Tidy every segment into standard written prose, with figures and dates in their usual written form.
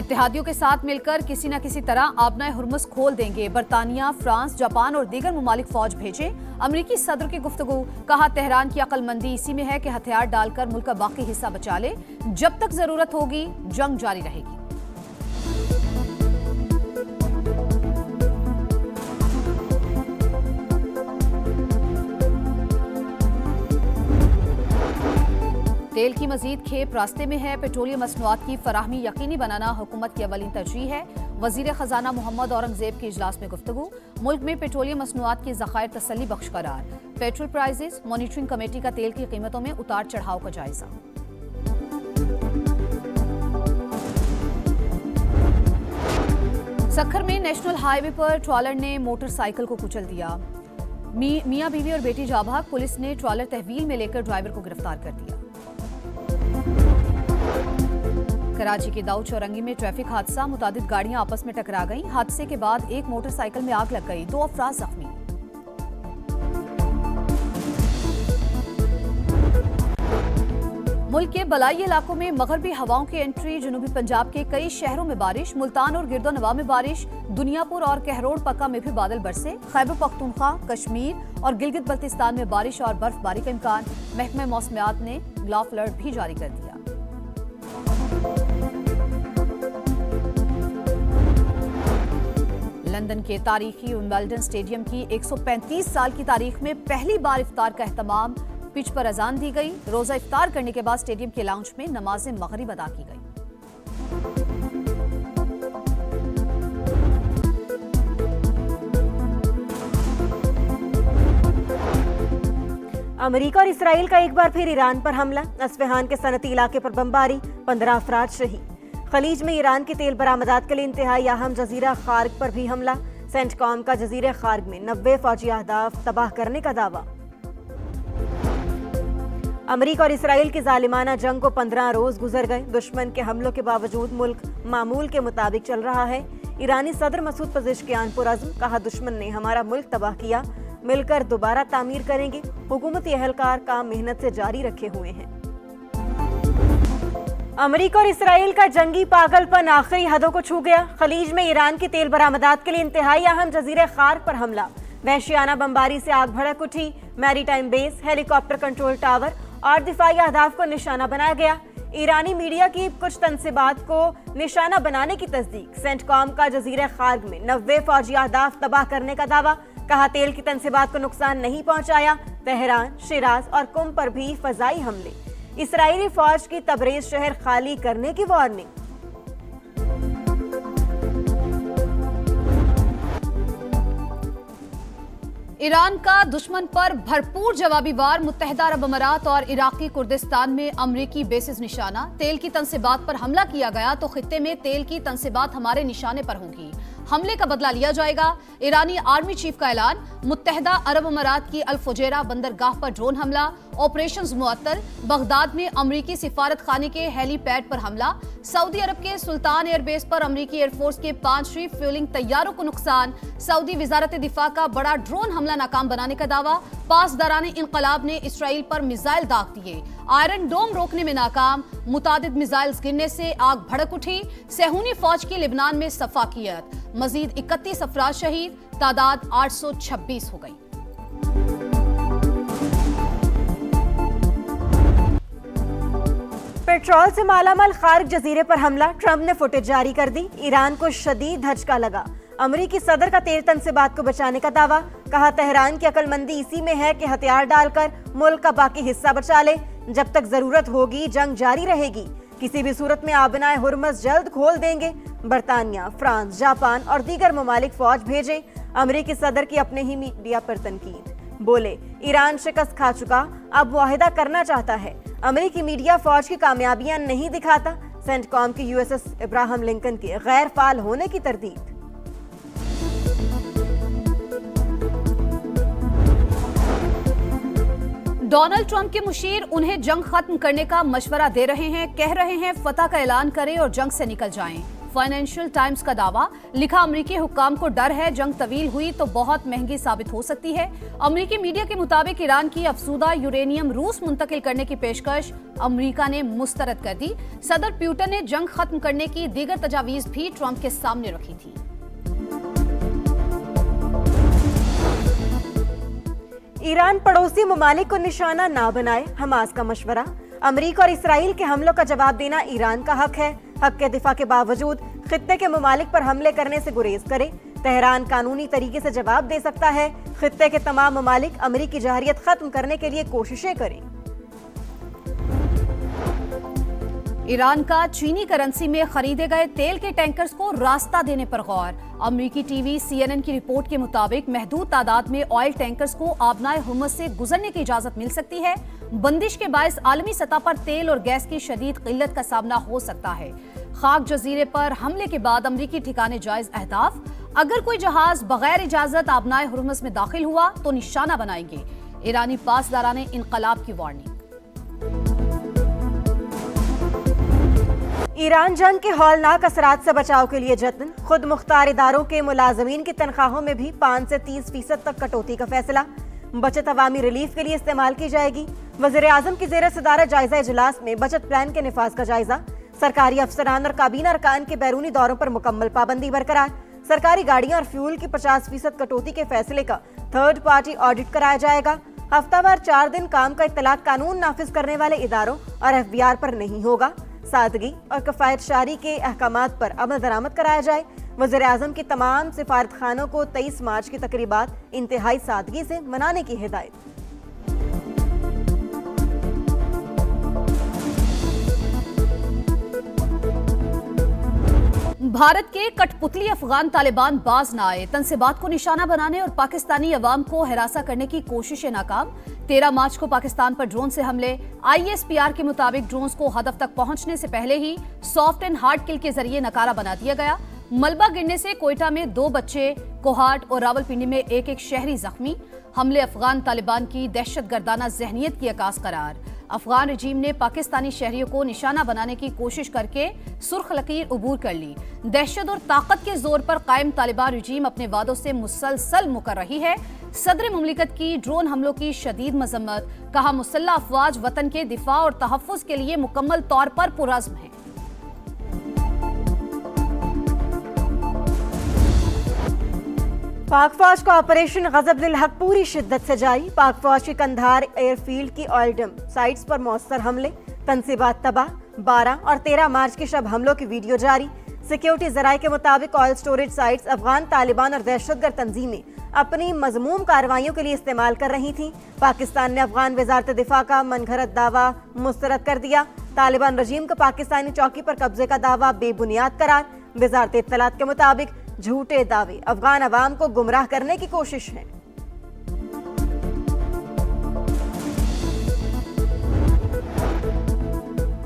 इत्तेहादियों के साथ मिलकर किसी न किसी तरह आबनाए हुर्मुज़ खोल देंगे। बरतानिया, फ्रांस, जापान और दीगर मुमालिक फौज भेजे। अमरीकी सदर की गुफ्तगू, कहा तेहरान की अक्लमंदी इसी में है कि हथियार डालकर मुल्क का बाकी हिस्सा बचा ले। जब तक जरूरत होगी जंग जारी रहेगी। तेल की मजीद खेप रास्ते में है। पेट्रोलियम मसनूआत की फराहमी यकीनी बनाना हुकूमत की अवलीन तरजीह है। वजीर खजाना मोहम्मद औरंगजेब के इजलास में गुफ्तगू, मुल्क में पेट्रोलियम मसनूआत की ज़खायर तसल्ली बख्श करार। पेट्रोल प्राइजेस मॉनिटरिंग कमेटी का तेल की कीमतों में उतार चढ़ाव का जायजा। सक्खर में नेशनल हाईवे पर ट्रॉलर ने मोटरसाइकिल को कुचल दिया। मियां बीवी और बेटी जाबाग, पुलिस ने ट्रॉलर तहवील में लेकर ड्राइवर को गिरफ्तार कर दिया। कराची के दाऊद चौरंगी में ट्रैफिक हादसा, मुतादिद गाड़ियां आपस में टकरा गईं। हादसे के बाद एक मोटरसाइकिल में आग लग गई, 2 अफराद जख्मी। मुल्क के बलाई इलाकों में मगरबी हवाओं की एंट्री। जनूबी पंजाब के कई शहरों में बारिश, मुल्तान और गिरदोनवा में बारिश, दुनियापुर और कहरोड़ पक्का में भी बादल बरसे। खैबर पख्तूनख्वा, कश्मीर और गिलगित बल्तिस्तान में बारिश और बर्फबारी का इम्कान। महकमा मौसमियात ने ग्लाफ अलर्ट भी जारी कर दिया। लंदन के तारीखी विंबलडन स्टेडियम की 135 साल की तारीख में पहली बार इफ्तार का एहतमाम। पिच पर अजान दी गई। रोजा इफ्तार करने के बाद स्टेडियम के लाउंज में नमाज मगरिब अदा की गई। अमेरिका और इसराइल का एक बार फिर ईरान पर हमला। अस्फहान के सनती इलाके पर बमबारी, 15 अफराद शहीद। खलीज में ईरान के तेल बरामदात के लिए इंतहाई अहम जजीरा खार्ग पर भी हमला। सेंटकॉम का जजीरे खार्ग में 90 फौजी अहदाफ तबाह करने का दावा। अमेरिका और इसराइल की जालिमाना जंग को 15 रोज गुजर गए। दुश्मन के हमलों के बावजूद मुल्क मामूल के मुताबिक चल रहा है। ईरानी सदर मसूद पज़ेश्कियान पुरअज़्म, कहा दुश्मन ने हमारा मुल्क तबाह किया, मिलकर दोबारा तामीर करेंगे। हुकूमती एहलकार काम मेहनत से जारी रखे हुए हैं। अमेरिका और इसराइल का जंगी पागलपन आखिरी हदों को छू गया। खलीज में ईरान की तेल बरामदात के लिए इंतहाई अहम जजीरे खार्ग पर हमला। वहशियाना बमबारी से आग भड़क उठी। Maritime base, helicopter control tower और दिफाई अहदाफ को निशाना बनाया गया। ईरानी मीडिया की कुछ तनसीबात को निशाना बनाने की तस्दीक। सेंटकॉम का जजीरे खार्ग में 90 फौजी अहदाफ तबाह करने का दावा। कहा तेल की तनसीबात को नुकसान नहीं पहुंचाया। तेहरान, शिराज और कुम पर भी फजाई हमले। इसराइली फौज की तबरेज शहर खाली करने की वार्निंग। ईरान का दुश्मन पर भरपूर जवाबी वार। मुत्तहिदा अरब अमारात और इराकी कुर्दिस्तान में अमरीकी बेसिस निशाना। तेल की तनसीबात पर हमला किया गया तो खित्ते में तेल की तनसीबात हमारे निशाने पर होंगी। हमले का बदला लिया जाएगा। ईरानी आर्मी चीफ का ऐलान। मुत्तहिदा अरब अमारात की अल फुजैरा बंदरगाह पर ड्रोन हमला। ऑपरेशंस मुअत्तल। बगदाद में अमरीकी सिफारत खाने के हेलीपैड पर हमला। सऊदी अरब के सुल्तान एयरबेस पर अमरीकी एयरफोर्स के 5 रिफ्यूलिंग तैयारों को नुकसान। सऊदी वजारत दिफा का बड़ा ड्रोन हमला नाकाम बनाने का दावा। पासदाराने इनकलाब ने इसराइल पर मिसाइल दाग दिए। आयरन डोम रोकने में नाकाम। मुतादिद मिसाइल गिरने से आग भड़क उठी। सेहूनी फौज की लिबनान में सफाकियत। मजीद 31 अफराद शहीद, तादाद 826 हो गई। पेट्रोल से मालामाल खार्ग जजीरे पर हमला। ट्रंप ने फुटेज जारी कर दी। ईरान को शदीद धचका लगा। अमरीकी सदर का तेल तनसीबात को बचाने का दावा। कहा तेहरान की अक्लमंदी इसी में है कि हथियार डालकर मुल्क का बाकी हिस्सा बचा ले। जब तक जरूरत होगी जंग जारी रहेगी। किसी भी सूरत में आबनाए हुर्मुज़ जल्द खोल देंगे। बरतानिया, फ्रांस, जापान और दीगर मुमालिक फौज भेजे। अमरीकी सदर की अपने ही मीडिया पर तनकीद। बोले ईरान शिकस्त खा चुका, अब मुआहिदा करना चाहता है। अमरीकी मीडिया फौज की कामयाबियां नहीं दिखाता। सेंटकॉम के यूएसएस इब्राहिम लिंकन के गैर फाल होने की तरदीद। डोनाल्ड ट्रंप के मुशीर उन्हें जंग खत्म करने का मशवरा दे रहे हैं। कह रहे हैं फतह का ऐलान करें और जंग से निकल जाएं। फाइनेंशियल टाइम्स का दावा, लिखा अमेरिकी हुक्काम को डर है जंग तवील हुई तो बहुत महंगी साबित हो सकती है। अमेरिकी मीडिया के मुताबिक ईरान की अफसूदा यूरेनियम रूस मुंतकिल करने की पेशकश अमेरिका ने मुस्तरद कर दी। सदर प्यूटन ने जंग खत्म करने की दीगर तजावीज भी ट्रंप के सामने रखी थी। ईरान पड़ोसी ममालिक को निशाना ना बनाए, हमास का मशवरा। अमेरिका और इसराइल के हमलों का जवाब देना ईरान का हक है। हक के दिफा के बावजूद खित्ते के ममालिक पर हमले करने से गुरेज करे। तेहरान कानूनी तरीके से जवाब दे सकता है। खित्ते के तमाम ममालिक अमेरिकी जहरियत खत्म करने के लिए कोशिशें करें। ईरान का चीनी करेंसी में खरीदे गए तेल के टैंकर्स को रास्ता देने पर गौर। अमेरिकी टीवी CNN की रिपोर्ट के मुताबिक महदूद तादाद में ऑयल टैंकर्स को आबनाए हुर्मुज़ से गुजरने की इजाजत मिल सकती है। बंदिश के बायस आलमी सतह पर तेल और गैस की शदीद किल्लत का सामना हो सकता है। खाक जजीरे पर हमले के बाद अमेरिकी ठिकाने जायज अहदाफ, अगर कोई जहाज बगैर इजाजत आबनाए हुर्मुज़ में दाखिल हुआ तो निशाना बनाएंगे। ईरानी पासदाराने इनकलाब की वार्निंग। ईरान जंग के हौलनाक असरात से बचाव के लिए जत्न। खुद मुख्तार इदारों के मुलाजमीन की तनख्वाहों में भी 5 से 30% तक कटौती का फैसला। बचत अवामी रिलीफ के लिए इस्तेमाल की जाएगी। वज़ीर आज़म की ज़ेर सदारत जायजा इजलास में बचत प्लान के निफाज का जायजा। सरकारी अफसरान और काबीना अरकान के बैरूनी दौरों पर मुकम्मल पाबंदी बरकरार। सरकारी गाड़ियां और फ्यूल की 50% कटौती के फैसले का थर्ड पार्टी ऑडिट कराया जाएगा। हफ्तावार 4 दिन काम का इत्तलात कानून नाफिज करने वाले इदारों और FBR पर नहीं होगा। सादगी और कफायत शारी के अहकामात पर अमल दरामद कराया जाए। वज़ीर आज़म की तमाम सिफारत खानों को 23 मार्च की तकरीबात इंतहाई सादगी से मनाने की हिदायत। भारत के कठपुतली अफगान तालिबान बाज न आए। तनसीबात को निशाना बनाने और पाकिस्तानी अवाम को हिरासा करने की कोशिशें नाकाम। 13 मार्च को पाकिस्तान पर ड्रोन से हमले। ISPR के मुताबिक ड्रोन्स को हदफ तक पहुंचने से पहले ही सॉफ्ट एंड हार्ड किल के जरिए नकारा बना दिया गया। मलबा गिरने से कोयटा में 2 बच्चे, कोहाट और रावलपिंडी में एक शहरी जख्मी। हमले अफगान तालिबान की दहशतगर्दाना जहनियत की अकास करार। अफगान रजीम ने पाकिस्तानी शहरियों को निशाना बनाने की कोशिश करके सुर्ख लकीर उबूर कर ली। दहशत और ताकत के जोर पर कायम तालिबान रजीम अपने वादों से मुसलसल मुकर रही है। सदर मुमलिकत की ड्रोन हमलों की शदीद मजम्मत। कहा, मुसल्लह अफवाज वतन के दिफा और तहफ़्फ़ुज़ के लिए मुकम्मल तौर पर पुरज़्म है। पाक फौज का ऑपरेशन गज़ब-दिल हक पूरी शिद्दत से जारी। पाक फौज की कंधार एयरफील्ड की ऑयल डंप साइट्स पर मौसर हमले, तनसीबात तबाह। 12 और 13 मार्च के शब हमलों की वीडियो जारी। सिक्योरिटी जराये के मुताबिक oil storage sites Afghan Taliban और दहशतगर्द तंजीमें अपनी मजमूम कार्रवाइयों के लिए इस्तेमाल कर रही थीं। पाकिस्तान ने अफगान वजारत दिफा का मनगढ़ंत दावा मुस्तरद कर दिया। तालिबान रजीम का पाकिस्तानी चौकी पर कब्जे का दावा बेबुनियाद करार। वजारत इत्तलात के मुताबिक झूठे दावे अफगान अवाम को गुमराह करने की कोशिश है।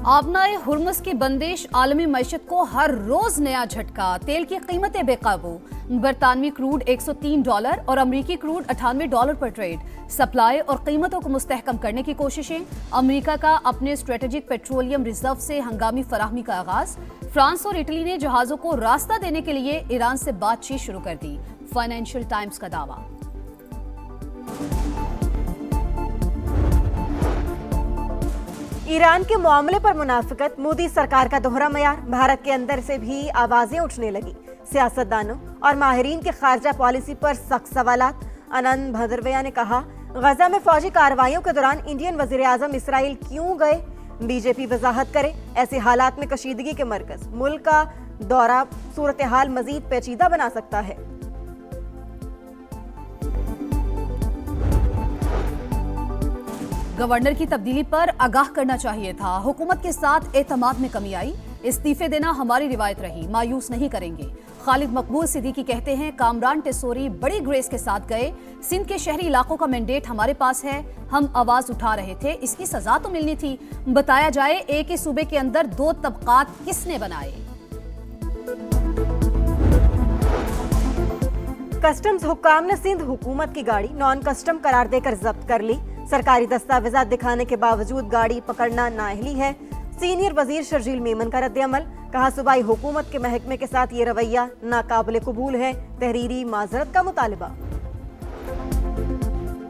आबनाए हुर्मुज़ की बंदिश आलमी मईशत को हर रोज नया झटका। तेल की कीमतें बेकाबू। बरतानवी क्रूड $103 और अमरीकी क्रूड $98 पर ट्रेड। सप्लाई और कीमतों को मुस्तहकम करने की कोशिशें। अमरीका का अपने स्ट्रेटेजिक पेट्रोलियम रिजर्व से हंगामी फराहमी का आगाज। फ्रांस और इटली ने जहाजों को रास्ता देने के लिए ईरान से बातचीत शुरू कर दी। फाइनेंशियल टाइम्स का दावा। ईरान के मामले पर मुनाफिकत, मोदी सरकार का दोहरा मयार। भारत के अंदर से भी आवाजें उठने लगी। सियासतदानों और माहिरीन के खारजा पॉलिसी पर सख्त सवालात। आनंद भदरवैया ने कहा, गजा में फौजी कार्रवाइयों के दौरान इंडियन वजीर आजम इसराइल क्यों गए? बीजेपी वजाहत करे। ऐसे हालात में कशीदगी के मरकज मुल्क का दौरा सूरत हाल मजीद पेचीदा बना सकता है। गवर्नर की तब्दीली पर आगाह करना चाहिए था। हुकूमत के साथ एतमाद में कमी आई। इस्तीफे देना हमारी रिवायत रही, मायूस नहीं करेंगे। खालिद मकबूल सिद्दीकी कहते हैं, कामरान टेसोरी बड़ी ग्रेस के साथ गए। सिंध के शहरी इलाकों का मैंडेट हमारे पास है, हम आवाज उठा रहे थे, इसकी सजा तो मिलनी थी। बताया जाए, एक ही सूबे के अंदर 2 तबकात किसने बनाए? कस्टम्स हुक्काम ने सिंध हुकूमत की गाड़ी नॉन कस्टम करार देकर जब्त कर ली। सरकारी दस्तावेजात दिखाने के बावजूद गाड़ी पकड़ना नाअहली है। सीनियर वजीर शर्जील मेमन का रद्द-ए-अमल, कहा सूबाई हुकूमत के महकमे के साथ ये रवैया नाकाबिले कबूल है, तहरीरी माजरत का मुतालबा।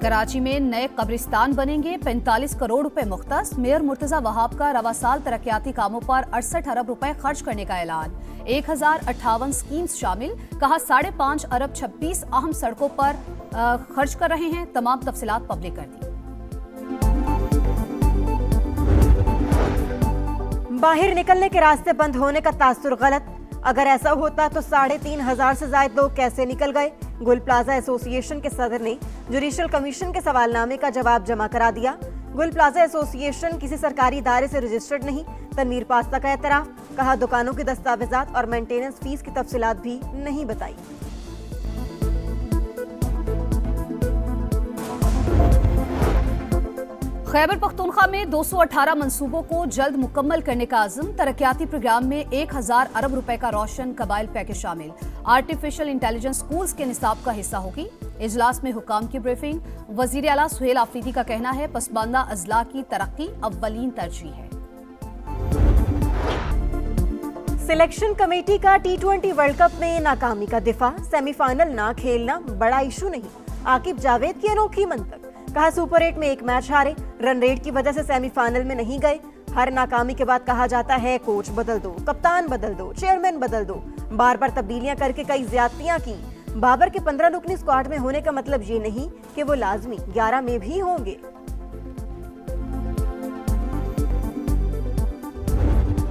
कराची में नए कब्रिस्तान बनेंगे, 45 करोड़ रुपए मुख्तस। मेयर मुर्तजा वहाब का रवा साल तरक्याती कामों पर 68 अरब रुपए खर्च करने का ऐलान। 1058 स्कीम्स शामिल, कहा 5.5 अरब 26 अहम सड़कों पर खर्च कर रहे हैं। तमाम तफसीलात पब्लिक कर दी। बाहर निकलने के रास्ते बंद होने का तासुर गलत, अगर ऐसा होता तो 3,500 से ज्यादा लोग कैसे निकल गए। गुल प्लाजा एसोसिएशन के सदर ने जुडिशल कमीशन के सवालनामे का जवाब जमा करा दिया। गुल प्लाजा एसोसिएशन किसी सरकारी इदारे से रजिस्टर्ड नहीं, तनवीर पास्ता का एतराफ, कहा दुकानों की दस्तावेजात और मेंटेनेंस फीस की तफसीलात भी नहीं बताई। खैबर पख्तूनख्वा में 218 मंसूबों को जल्द मुकम्मल करने का आज़म। तरक्याती प्रोग्राम में 1000 अरब रुपए का रोशन कबाइल पैकेज शामिल। आर्टिफिशियल इंटेलिजेंस स्कूल्स के निसाब का हिस्सा होगी। इजलास में हुकाम की ब्रीफिंग। वजीर आला सुहेल आफरीदी का कहना है पसमानदा अजला की तरक्की अव्वलीन तरजीह है। सिलेक्शन कमेटी का T20 वर्ल्ड कप में नाकामी का दिफा, सेमीफाइनल ना खेलना बड़ा इशू नहीं। आकिब जावेद की अनोखी मंतक, कहा सुपर 8 में एक मैच हारे, रन रेट की वजह से सेमीफाइनल में नहीं गए। हर नाकामी के बाद कहा जाता है कोच बदल दो, कप्तान बदल दो, चेयरमैन बदल दो। बार बार तब्दीलियां करके कई ज्यादतियां की। बाबर के 15 रुकनी स्क्वाड में होने का मतलब ये नहीं कि वो लाजमी 11 में भी होंगे।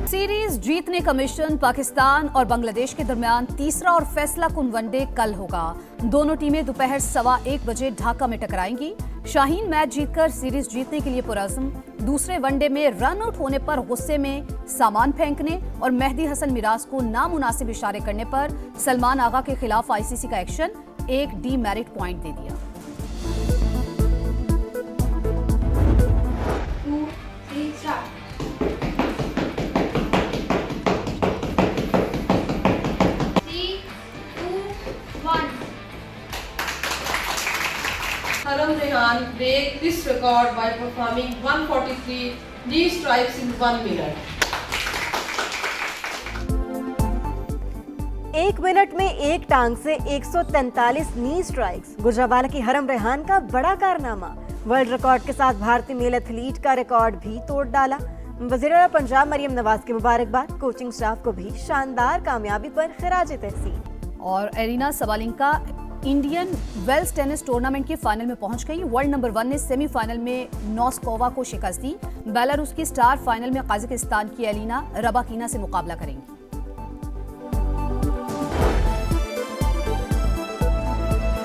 सीरीज जीतने का मिशन पाकिस्तान और बांग्लादेश के दरमियान तीसरा और फैसला कुन वनडे कल होगा। दोनों टीमें दोपहर 1:15 बजे ढाका में टकराएंगी। शाहीन मैच जीतकर सीरीज जीतने के लिए पुरअज़्म। दूसरे वनडे में रन आउट होने पर गुस्से में सामान फेंकने और मेहदी हसन मिराज को नामुनासिब इशारे करने पर सलमान आगा के खिलाफ आईसीसी का एक्शन, एक डीमेरिट पॉइंट दे दिया। Haram Rehan break this record by performing 143 knee strikes in 1 minute. 1 minute में एक टांग से 143 नी स्ट्राइक्स, गुजरावाला की हरम रेहान का बड़ा कारनामा। वर्ल्ड रिकॉर्ड के साथ भारतीय मेल एथलीट का रिकॉर्ड भी तोड़ डाला। वज़ीर आला पंजाब मरियम नवाज की मुबारकबाद, कोचिंग स्टाफ को भी शानदार कामयाबी पर खिराज तहसीन। और Aryna Sabalenka Indian Wells tennis tournament के फाइनल में पहुंच गई। वर्ल्ड नंबर 1 ने सेमीफाइनल में नोस्कोवा को शिकस्त दी। बेलारूस की स्टार फाइनल में कजाकिस्तान की एलिना रबाकीना से मुकाबला करेंगी।